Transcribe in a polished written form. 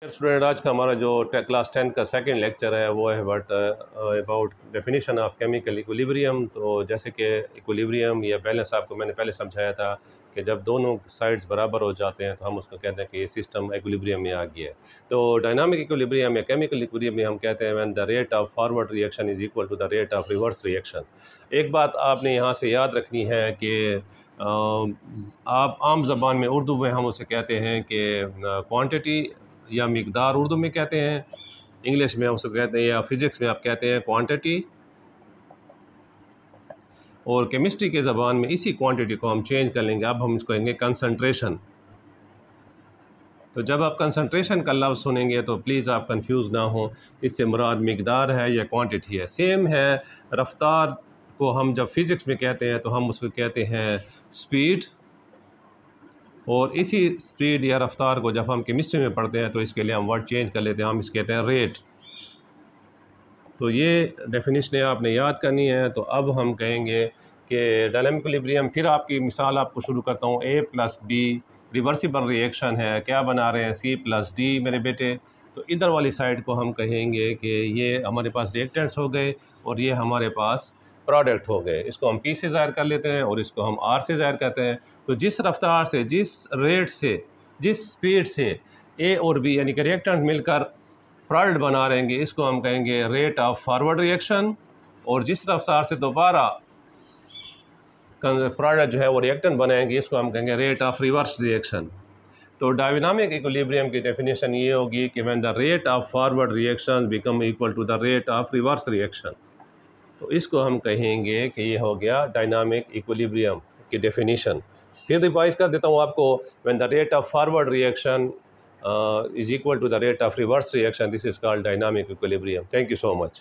Student, आज का हमारा जो क्लास 10 का सेकंड लेक्चर है वो है about definition of chemical equilibrium. तो जैसे कि इक्विलिब्रियम या बैलेंस आपको मैंने पहले समझाया था कि जब दोनों साइड्स बराबर हो जाते हैं तो हम उसको कहते हैं कि ये सिस्टम इक्विलिब्रियम में आ गया है। तो डायनामिक इक्विलिब्रियम या केमिकल इक्विलिब्रियम में हम कहते हैं when the rate of forward reaction is equal to the rate of reverse reaction. एक बात आपने यहाँ से याद रखनी है कि आप आम ज़बान में उर्दू में हम उसे कहते हैं कि क्वांटिटी या मिकदार उर्दू में कहते हैं, इंग्लिश में हम उसको कहते हैं या फिज़िक्स में आप कहते हैं क्वांटिटी, और केमिस्ट्री के ज़बान में इसी क्वांटिटी को हम चेंज कर लेंगे। अब हम इसको कहेंगे कंसंट्रेशन। तो जब आप कंसंट्रेशन का लफ्ज़ सुनेंगे तो प्लीज़ आप कंफ्यूज ना हो, इससे मुराद मिकदार है या क्वांटिटी है। सेम है रफ्तार को हम जब फिज़िक्स में कहते हैं तो हम उसको कहते हैं स्पीड, और इसी स्पीड या रफ्तार को जब हम केमिस्ट्री में पढ़ते हैं तो इसके लिए हम वर्ड चेंज कर लेते हैं, हम इसके कहते हैं रेट। तो ये डेफिनेशन आपने याद करनी है। तो अब हम कहेंगे कि डायनामिक इक्विलिब्रियम, फिर आपकी मिसाल आपको शुरू करता हूँ। A + B रिवर्सिबल रिएक्शन है, क्या बना रहे हैं C + D मेरे बेटे। तो इधर वाली साइड को हम कहेंगे कि ये हमारे पास रिएक्टेंट्स हो गए और ये हमारे पास प्रोडक्ट हो गए। इसको हम P से ज़ाहिर कर लेते हैं और इसको हम R से ज़ाहिर करते हैं। तो जिस रफ्तार से, जिस रेट से, जिस स्पीड से A और B यानी कि रिएक्टेंट मिलकर प्रोडक्ट बना रहेंगे, इसको हम कहेंगे रेट ऑफ फॉरवर्ड रिएक्शन। और जिस रफ्तार से दोबारा प्रोडक्ट जो है वो रिएक्टेंट बनाएंगे, इसको हम कहेंगे रेट ऑफ रिवर्स रिएक्शन। तो डायनामिक इक्विलिब्रियम की डेफिनेशन ये होगी कि when the rate of forward reaction become equal to the rate of reverse reaction. तो इसको हम कहेंगे कि ये हो गया डायनामिक इक्विलिब्रियम की डेफिनेशन। फिर रिवाइज कर देता हूँ आपको। When the rate of forward reaction is equal to the rate of reverse reaction, this is called dynamic equilibrium. Thank you so much.